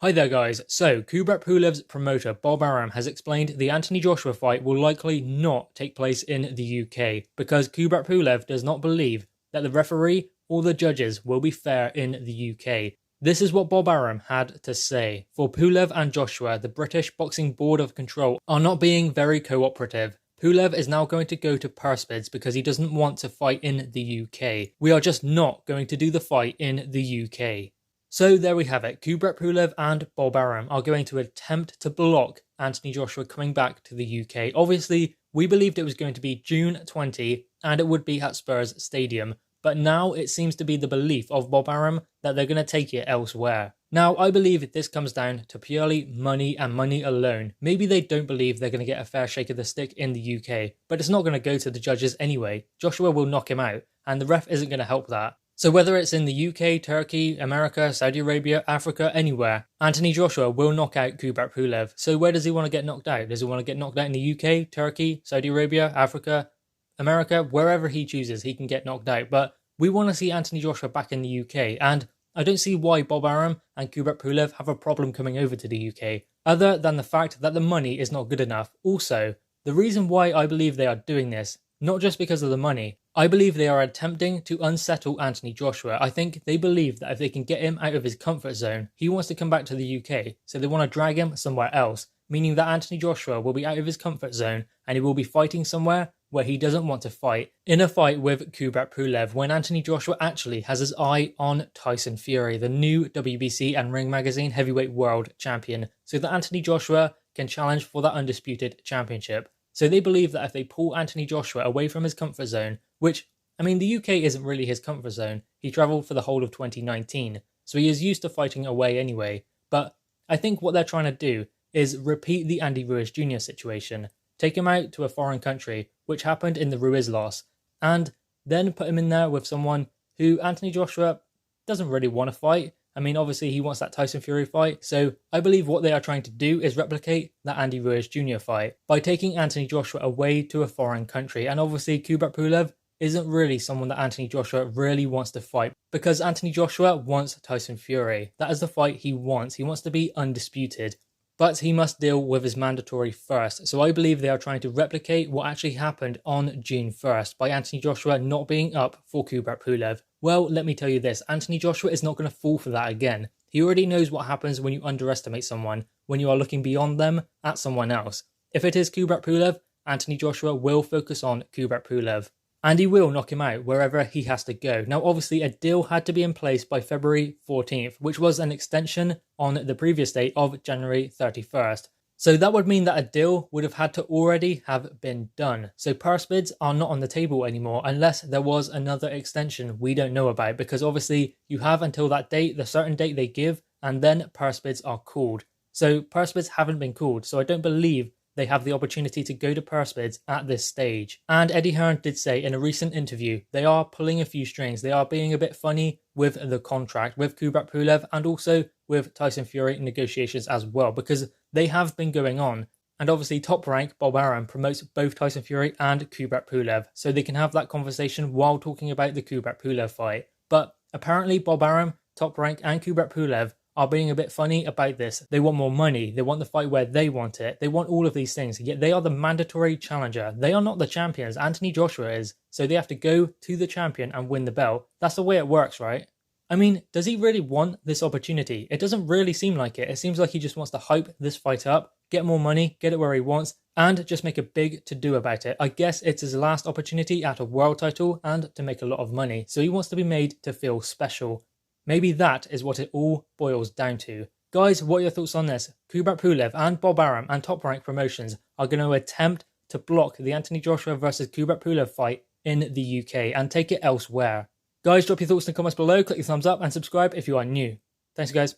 Hi there guys, so Kubrat Pulev's promoter Bob Arum has explained the Anthony Joshua fight will likely not take place in the UK because Kubrat Pulev does not believe that the referee or the judges will be fair in the UK. This is what Bob Arum had to say. For Pulev and Joshua, the British Boxing Board of Control are not being very cooperative. Pulev is now going to go to purse bids because he doesn't want to fight in the UK. We are just not going to do the fight in the UK. So there we have it, Kubrat Pulev and Bob Arum are going to attempt to block Anthony Joshua coming back to the UK. Obviously, we believed it was going to be June 20 and it would be at Spurs Stadium, but now it seems to be the belief of Bob Arum that they're going to take it elsewhere. Now, I believe this comes down to purely money and money alone. Maybe they don't believe they're going to get a fair shake of the stick in the UK, but it's not going to go to the judges anyway. Joshua will knock him out, and the ref isn't going to help that. So whether it's in the UK, Turkey, America, Saudi Arabia, Africa, anywhere, Anthony Joshua will knock out Kubrat Pulev. So where does he want to get knocked out? Does he want to get knocked out in the UK, Turkey, Saudi Arabia, Africa, America? Wherever he chooses, he can get knocked out. But we want to see Anthony Joshua back in the UK. And I don't see why Bob Arum and Kubrat Pulev have a problem coming over to the UK, other than the fact that the money is not good enough. Also, the reason why I believe they are doing this, not just because of the money, I believe they are attempting to unsettle Anthony Joshua. I think they believe that if they can get him out of his comfort zone, he wants to come back to the UK, so they want to drag him somewhere else, meaning that Anthony Joshua will be out of his comfort zone and he will be fighting somewhere where he doesn't want to fight, in a fight with Kubrat Pulev, when Anthony Joshua actually has his eye on Tyson Fury, the new WBC and Ring Magazine heavyweight world champion, so that Anthony Joshua can challenge for that undisputed championship. So they believe that if they pull Anthony Joshua away from his comfort zone, which, I mean, the UK isn't really his comfort zone. He travelled for the whole of 2019, so he is used to fighting away anyway. But I think what they're trying to do is repeat the Andy Ruiz Jr. situation. Take him out to a foreign country, which happened in the Ruiz loss, and then put him in there with someone who Anthony Joshua doesn't really want to fight. I mean, obviously he wants that Tyson Fury fight, so I believe what they are trying to do is replicate that Andy Ruiz Jr. fight by taking Anthony Joshua away to a foreign country. And obviously Kubrat Pulev isn't really someone that Anthony Joshua really wants to fight, because Anthony Joshua wants Tyson Fury. That is the fight he wants. He wants to be undisputed, but he must deal with his mandatory first. So I believe they are trying to replicate what actually happened on June 1st by Anthony Joshua not being up for Kubrat Pulev. Well, let me tell you this, Anthony Joshua is not going to fall for that again. He already knows what happens when you underestimate someone, when you are looking beyond them at someone else. If it is Kubrat Pulev, Anthony Joshua will focus on Kubrat Pulev, and he will knock him out wherever he has to go. Now, obviously, a deal had to be in place by February 14th, which was an extension on the previous date of January 31st. So that would mean that a deal would have had to already have been done. So purse bids are not on the table anymore unless there was another extension we don't know about, because obviously you have until that date, the certain date they give, and then purse bids are called. So purse bids haven't been called, so I don't believe they have the opportunity to go to purse bids at this stage. And Eddie Hearn did say in a recent interview, they are pulling a few strings. They are being a bit funny with the contract, with Kubrat Pulev and also with Tyson Fury negotiations as well, because they have been going on. And obviously Top Rank, Bob Arum, promotes both Tyson Fury and Kubrat Pulev, so they can have that conversation while talking about the Kubrat Pulev fight. But apparently Bob Arum, Top Rank and Kubrat Pulev are being a bit funny about this. They want more money. They want the fight where they want it. They want all of these things. Yet they are the mandatory challenger. They are not the champions. Anthony Joshua is. So they have to go to the champion and win the belt. That's the way it works, right? I mean, does he really want this opportunity? It doesn't really seem like it. It seems like he just wants to hype this fight up, get more money, get it where he wants, and just make a big to-do about it. I guess it's his last opportunity at a world title and to make a lot of money. So he wants to be made to feel special. Maybe that is what it all boils down to. Guys, what are your thoughts on this? Kubrat Pulev and Bob Arum and Top Rank Promotions are going to attempt to block the Anthony Joshua versus Kubrat Pulev fight in the UK and take it elsewhere. Guys, drop your thoughts in the comments below, click the thumbs up and subscribe if you are new. Thanks guys.